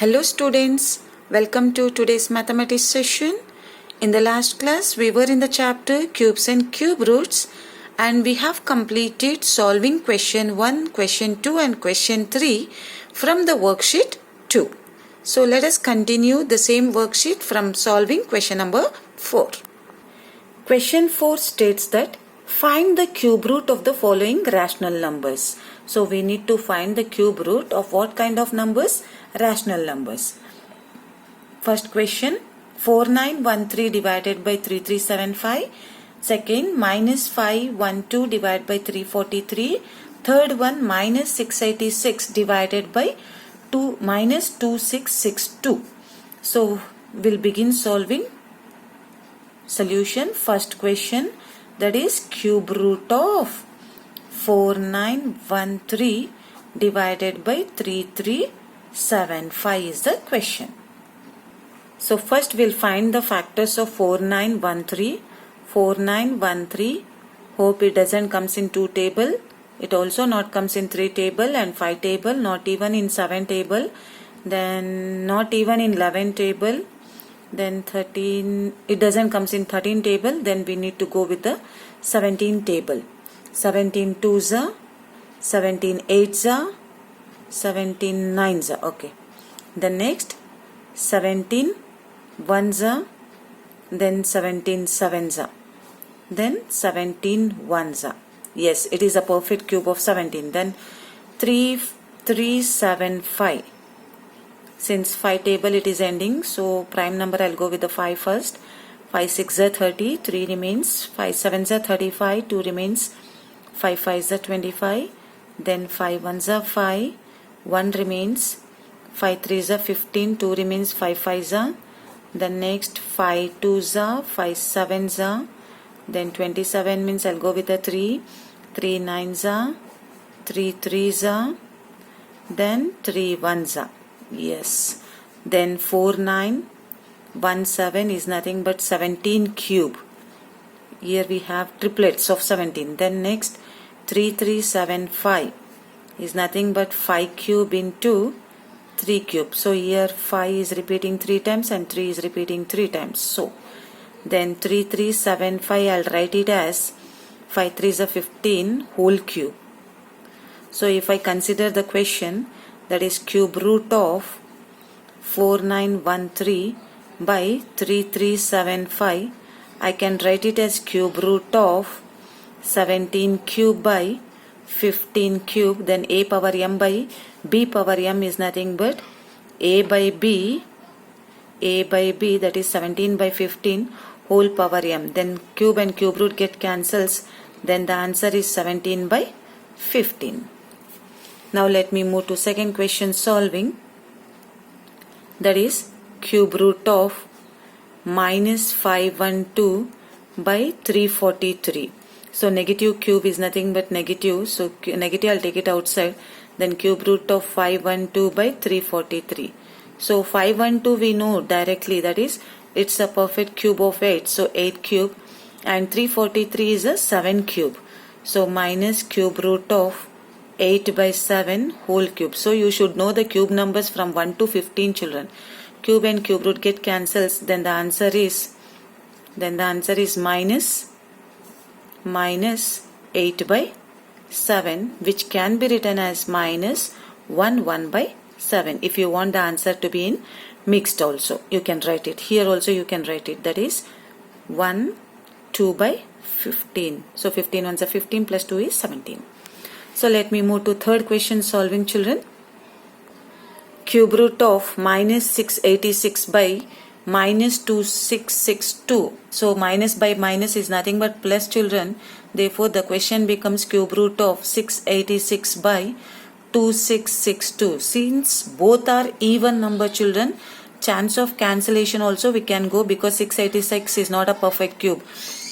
Hello students, welcome to today's mathematics session. In the last class we were in the chapter cubes and cube roots and we have completed solving question 1, question 2 and question 3 from the worksheet 2. So let us continue the same worksheet from solving question number 4. Question 4 states that find the cube root of the following rational numbers. So we need to find the cube root of what kind of numbers? Rational numbers. First question, 4913 divided by 3375. Second, minus 512 divided by 343. Third one, minus 686 divided by minus 2662. So we'll begin solving. Solution, first question, that is cube root of 4913 divided by 3375 is the question. So first we'll find the factors of 4913. 4913, hope it doesn't comes in 2 table. It also not comes in 3 table and 5 table, not even in 7 table, then not even in 11 table. Then 13, it doesn't comes in 13 table, then we need to go with the 17 table. 17 2s are, 17 8s are, 17 9s are, okay. The next 17 1s are, then 17 7s are, then 17 1s are. Yes, it is a perfect cube of 17. Then 3 3 7 5. Since 5 table it is ending, so prime number I'll go with the 5 first. 5 6 are 30, 3 remains. 5 7 are 35, 2 remains. 5 5 are 25. Then 5 1s are 5, 1 remains. 5 3s are 15, 2 remains. 5 5s are. Then next 5 2s are, 5 7s are. Then 27 means I'll go with the 3. 3 9s are, 3 3s are. Then 3 1s are. Yes. Then 4917 is nothing but 17 cube. Here we have triplets of 17. Then next 3375 is nothing but 5 cube into 3 cube. So here 5 is repeating 3 times and 3 is repeating 3 times. So then 3375 I'll write it as 5 3s are 15 whole cube. So if I consider the question, that is cube root of 4913 by 3375, I can write it as cube root of 17 cube by 15 cube. Then a power m by b power m is nothing but a by b, that is 17 by 15 whole power m. Then cube and cube root get cancels. Then the answer is 17 by 15. Now let me move to second question solving. That is cube root of minus 512 by 343. So negative cube is nothing but negative. So negative I'll take it outside. Then cube root of 512 by 343. So 512 we know directly, that is it's a perfect cube of 8. So 8 cube, and 343 is a 7 cube. So minus cube root of 8 by 7 whole cube. So you should know the cube numbers from 1 to 15 children. Cube and cube root get cancels. Then the answer is minus 8 by 7, which can be written as minus 1 by 7. If you want the answer to be in mixed also, you can write it. Here also you can write it. That is 1 2 by 15. So 15 ones are 15 plus 2 is 17. So let me move to third question solving, children. Cube root of minus 686 by minus 2662. So minus by minus is nothing but plus, children. Therefore the question becomes cube root of 686 by 2662. Since both are even number, children, chance of cancellation also we can go, because 686 is not a perfect cube.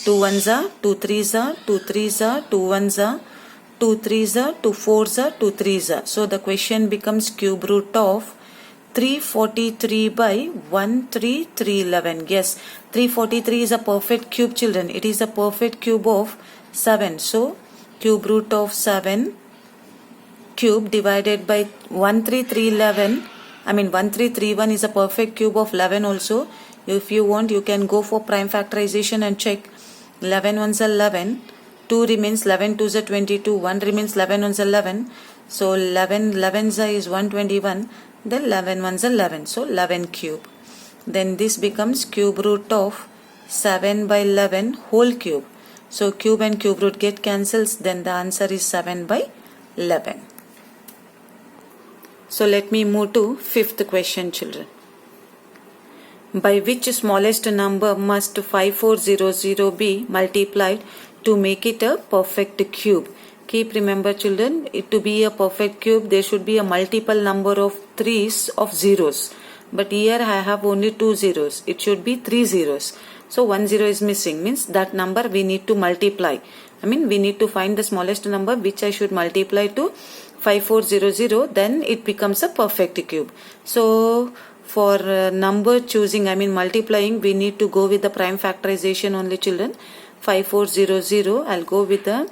2 1s are, 2 3s are, 2 3s are, 2 1s are, 2 3s are, 2 4s are, 2 3s are. So the question becomes cube root of 343 by 13311. Yes, 343 is a perfect cube, children. It is a perfect cube of 7. So cube root of 7 cube divided by 13311 1331 is a perfect cube of 11 also. If you want, you can go for prime factorization and check. 11 ones are 11, 2 remains, 11 twos are 22, 1 remains, 11 ones are 11. So 11 11s is 121, then 11 ones are 11, so 11 cube. Then this becomes cube root of 7 by 11 whole cube. So cube and cube root get cancels, then the answer is 7 by 11. So let me move to fifth question, children. By which smallest number must 5400 be multiplied to make it a perfect cube? Keep remember, children, to be a perfect cube there should be a multiple number of threes of zeros. But here I have only 2 zeros. It should be 3 zeros. So 1 zero is missing, means that number we need to multiply. We need to find the smallest number which I should multiply to 5400, then it becomes a perfect cube. So for number choosing, multiplying, we need to go with the prime factorization only, children. 5400, I'll go with the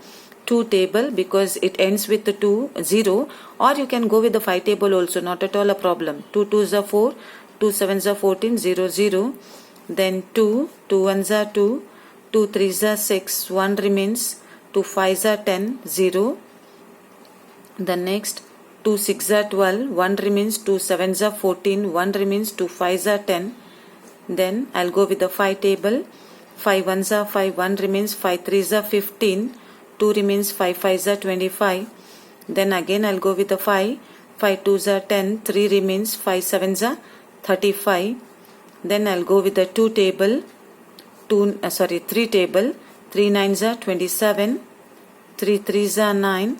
2 table because it ends with the 2 0, or you can go with the 5 table also, not at all a problem. 2 2s are 4, 2 7s are 14, 0 0, then 2 2 1s are 2, 2 3s are 6, 1 remains, 2 5s are 10, 0. The next 2 6 are 12, 1 remains, 2 7s are 14, 1 remains, 2 5s are 10. Then I'll go with the 5 table. 5 1s are 5, 1 remains, 5 3s are 15, 2 remains, 5 5s are 25. Then again I'll go with the 5 2s are 10, 3 remains, 5 7s are 35. Then I'll go with the 2 table, 3 table, 3 9s are 27, 3 3s are 9,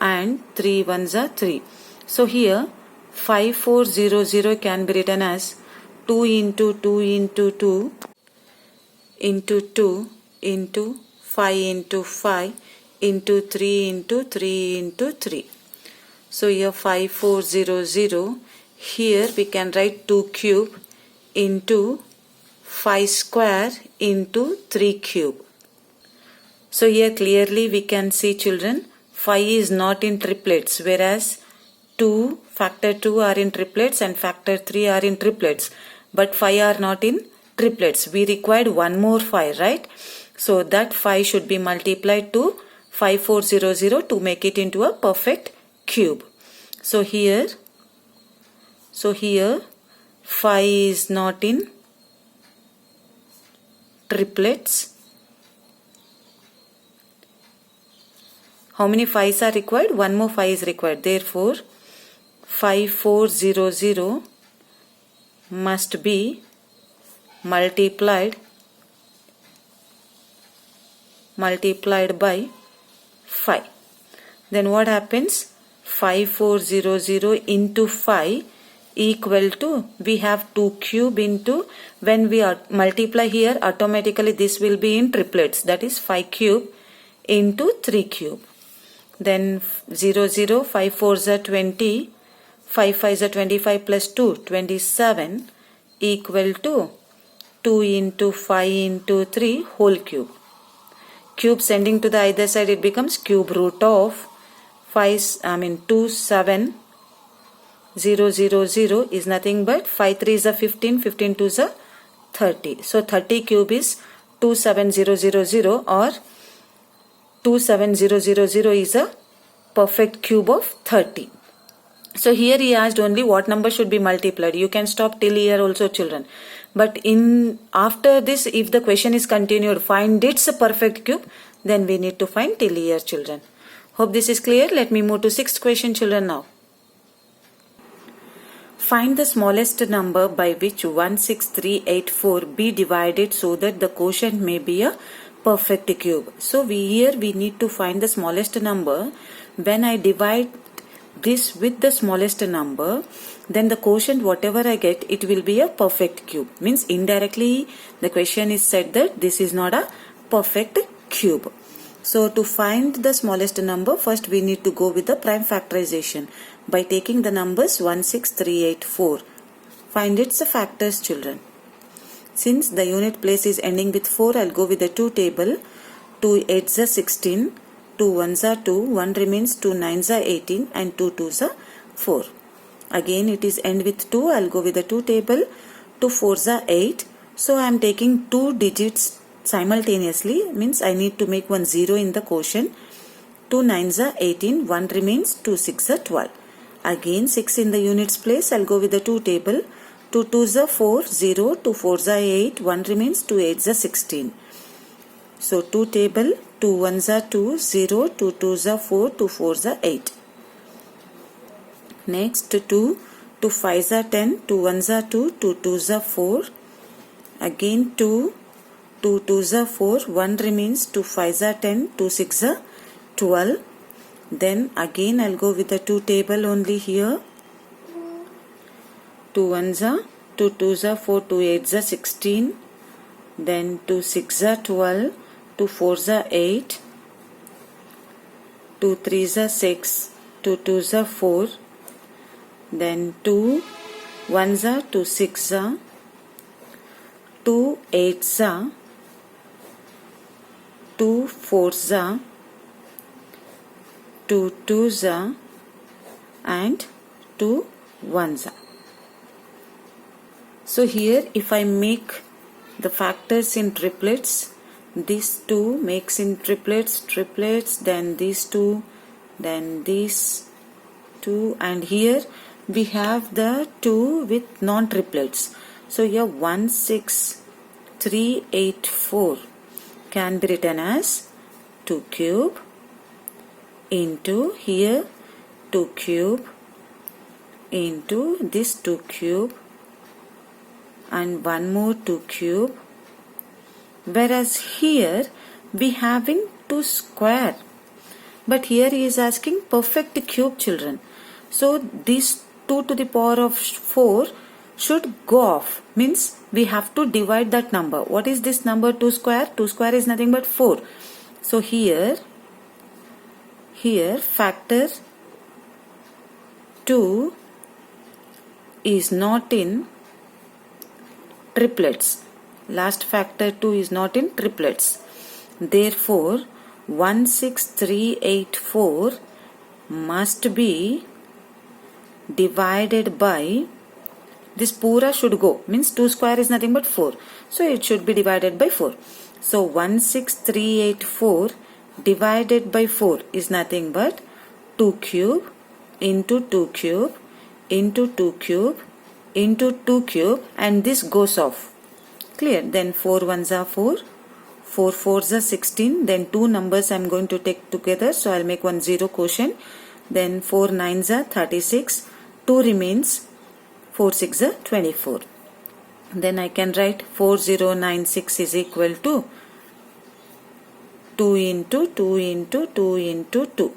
and 3 1s are 3. So here 5400 can be written as 2 into 2 into 2 into 2 into 5 into 5 into 3 into 3 into 3. So here 5400, here we can write 2 cube into 5 square into 3 cube. So here clearly we can see, children, 5 is not in triplets, whereas 2, factor 2 are in triplets and factor 3 are in triplets. But 5 are not in triplets. We required one more 5, right? So that 5 should be multiplied to 5400 to make it into a perfect cube. So here 5 is not in triplets. How many 5s are required? One more 5 is required. Therefore, 5400 must be multiplied by 5. Then what happens? 5400 into 5 equal to, we have 2 cube into, when we multiply here, automatically this will be in triplets, that is 5 cube into 3 cube. Then 0 0, 5 4s are 20, 5 5s are 25 plus 2, 27 equal to 2 into 5 into 3 whole cube. Cube sending to the either side, it becomes cube root of 2 7 0 0 0 is nothing but 5 3s are 15, 15 2s are 30. So 30 cube is 27000 or 27000 is a perfect cube of 30. So here he asked only what number should be multiplied. You can stop till here also, children. But after this, if the question is continued, find its perfect cube, then we need to find till here, children. Hope this is clear. Let me move to sixth question, children, now. Find the smallest number by which 16384 be divided so that the quotient may be a perfect cube. So here we need to find the smallest number. When I divide this with the smallest number, then the quotient whatever I get, it will be a perfect cube. Means indirectly the question is said that this is not a perfect cube. So to find the smallest number, first we need to go with the prime factorization by taking the numbers 16384. Find its factors, children. Since the unit place is ending with 4, I'll go with the 2 table. 2 8s are 16, 2 1s are 2, 1 remains, 2 9s are 18 and 2 2s are 4. Again it is end with 2. I'll go with the 2 table. 2 4s are 8. So I am taking 2 digits simultaneously. Means I need to make one 0 in the quotient. 2 9s are 18. 1 remains. 2 6 are 12. Again 6 in the units place. I'll go with the 2 table. 2 2s are 4. 0. 2 4s are 8. 1 remains. 2 8s are 16. So 2 table. 2 1s are 2. 0. 2 2s are 4. 2 4s are 8. Next 2. 2 5s are 10. 2 1s are 2. 2 2s are 4. Again 2. 2 2s are 4. 1 remains. 2 5s are 10. 2 6 are 12. Then again I'll go with the 2 table only here. 2 1s are 2 2s are 4. 2 8s are 16. Then 2 6 are 12. 2 4s are 8. 2 3s are 6. 2 2s are 4. Then 2 1s are 2 6 are 2 8s are 2 4s are 2 2s are and 2 1s are. So here if I make the factors in triplets, these 2 makes in triplets, then these 2, then these 2, and here we have the 2 with non-triplets. So here 1 6 3 8 4 can be written as 2 cube into here 2 cube into this 2 cube and one more 2 cube, whereas here we having 2 square, but here he is asking perfect cube, children. So this 2 to the power of 4 should go off, means we have to divide that number. What is this number? 2 square? 2 square is nothing but 4. So here factor 2 is not in triplets. Last factor 2 is not in triplets. Therefore 16384 must be divided by, this pura should go, means 2 square is nothing but 4. So it should be divided by 4. So 16384 divided by 4 is nothing but 2 cube into 2 cube into 2 cube into 2 cube, and this goes off. Clear? Then 4 1s are 4. 4 4s are 16. Then 2 numbers I am going to take together. So I'll make one 0 quotient. Then 4 9s are 36. 2 remains. 4 6 are 24. Then I can write 4096 is equal to 2 into 2 into 2 into 2.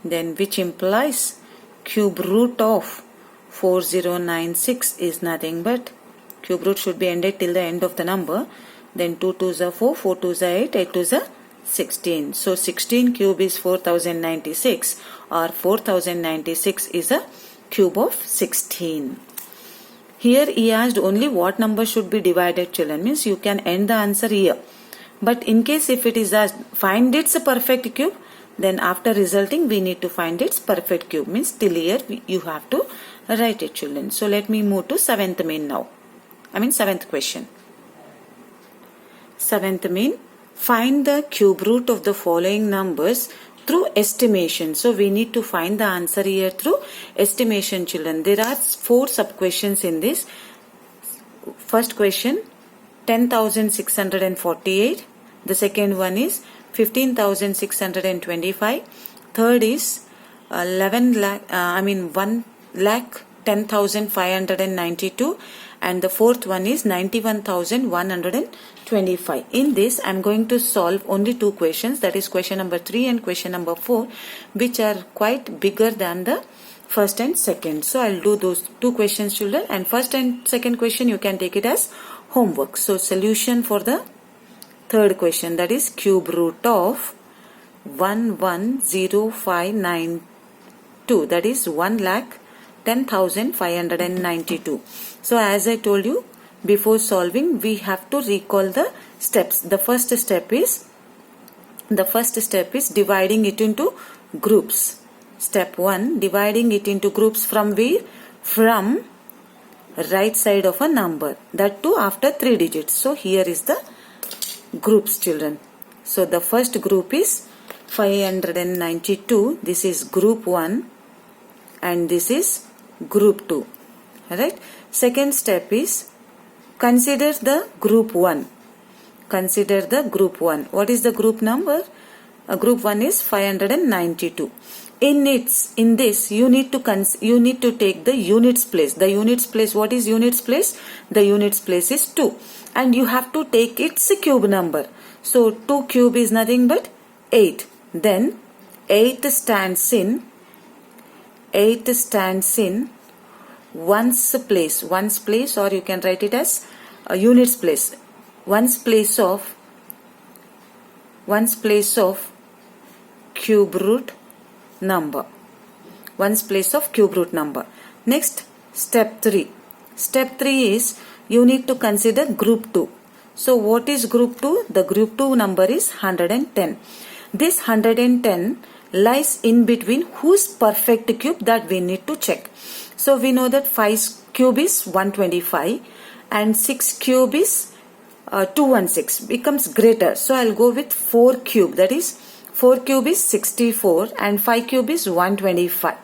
Then which implies cube root of 4096 is nothing but, cube root should be ended till the end of the number. Then 2 2s are 4, 4 2s are 8, 8 2s are 16. So 16 cube is 4096, or 4096 is a cube of 16. Here he asked only what number should be divided, children. Means you can end the answer here. But in case if it is asked find its perfect cube, then after resulting we need to find its perfect cube. Means till here you have to write it, children. So let me move to 7th main now. 7th question. 7th main, find the cube root of the following numbers through estimation. So we need to find the answer here through estimation, children. There are 4 sub questions in this. First question 10,648. The second one is 15,625. Third is 1,10,592, and the fourth one is 91,125. In this I am going to solve only 2 questions, that is question number 3 and question number 4, which are quite bigger than the first and second. So I'll do those 2 questions, children, and first and second question you can take it as homework. So solution for the third question, that is cube root of 110,592, that is 1,10,592. So as I told you, before solving we have to recall the steps. The first step is dividing it into groups. Step 1, dividing it into groups from where? from right side of a number, that too after 3 digits. So here is the groups, children. So the first group is 592. This is group 1 and this is group 2. Alright. Second step is consider the group 1. Consider the group 1. What is the group number? Group 1 is 592. In this you need to take the units place. The units place, what is units place? The units place is 2 and you have to take its cube number. So 2 cube is nothing but 8. Then 8 stands in ones place, or you can write it as units place. Ones place of cube root number. Ones place of cube root number. Next, step 3. Step 3 is you need to consider group 2. So what is group 2? The group 2 number is 110. This 110 lies in between whose perfect cube, that we need to check. So we know that 5 cube is 125 and 6 cube is 216, becomes greater. So I'll go with 4 cube, that is 4 cube is 64 and 5 cube is 125.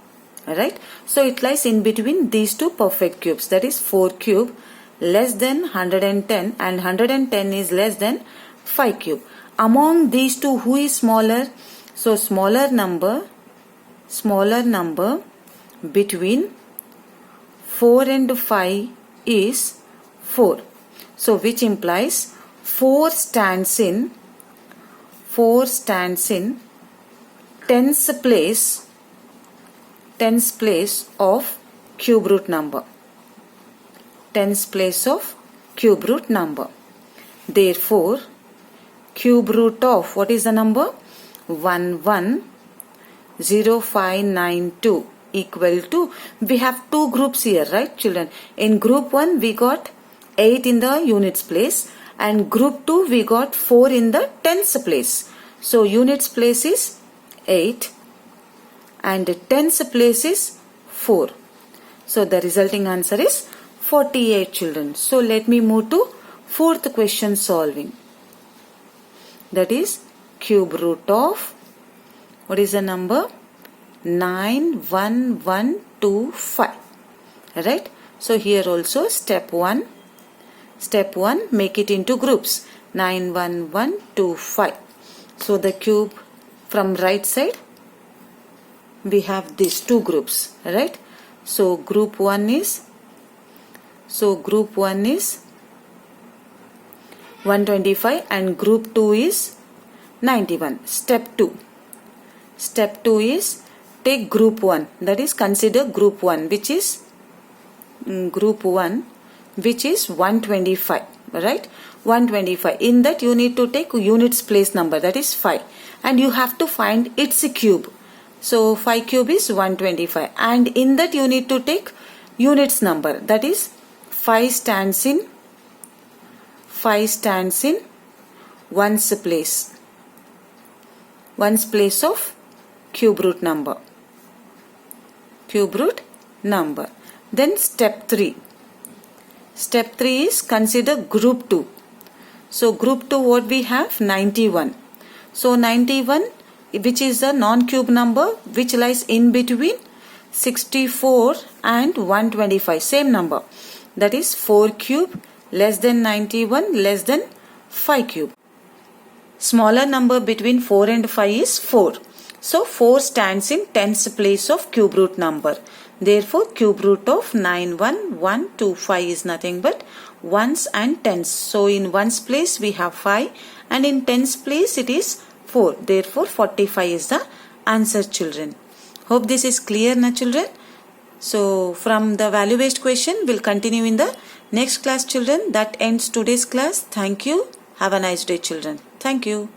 Alright. So it lies in between these two perfect cubes, that is 4 cube less than 110 and 110 is less than 5 cube. Among these two, who is smaller? So smaller number between 4 and 5 is 4. So which implies 4 stands in tens place of cube root number. Tens place of cube root number. Therefore, cube root of, what is the number? 110592 equal to, we have two groups here, right children? In group 1 we got 8 in the units place and group 2 we got 4 in the tens place. So units place is 8 and tens place is 4. So the resulting answer is 48, children. So let me move to fourth question solving. That is cube root of, what is the number? 91125. Right? So here also step 1, make it into groups. 91125. So the cube from right side we have these two groups, right? So group 1 is 125 and group 2 is 91. Step 2 is take group 1, that is consider group 1 which is 125, right? 125. In that you need to take units place number, that is 5, and you have to find its cube. So 5 cube is 125 and in that you need to take units number, that is 5 stands in ones place of cube root number. Then step 3 is consider group 2. So group 2 what we have? 91. So 91, which is the non-cube number which lies in between 64 and 125, same number, that is 4 cube less than 91 less than 5 cube. Smaller number between 4 and 5 is 4. So 4 stands in tens place of cube root number. Therefore cube root of 91125 is nothing but ones and tens. So in ones place we have 5 and in tens place it is 4. Therefore 45 is the answer, children. Hope this is clear na children. So from the value based question we'll continue in the next class, children. That ends today's class. Thank you. Have a nice day, children. Thank you.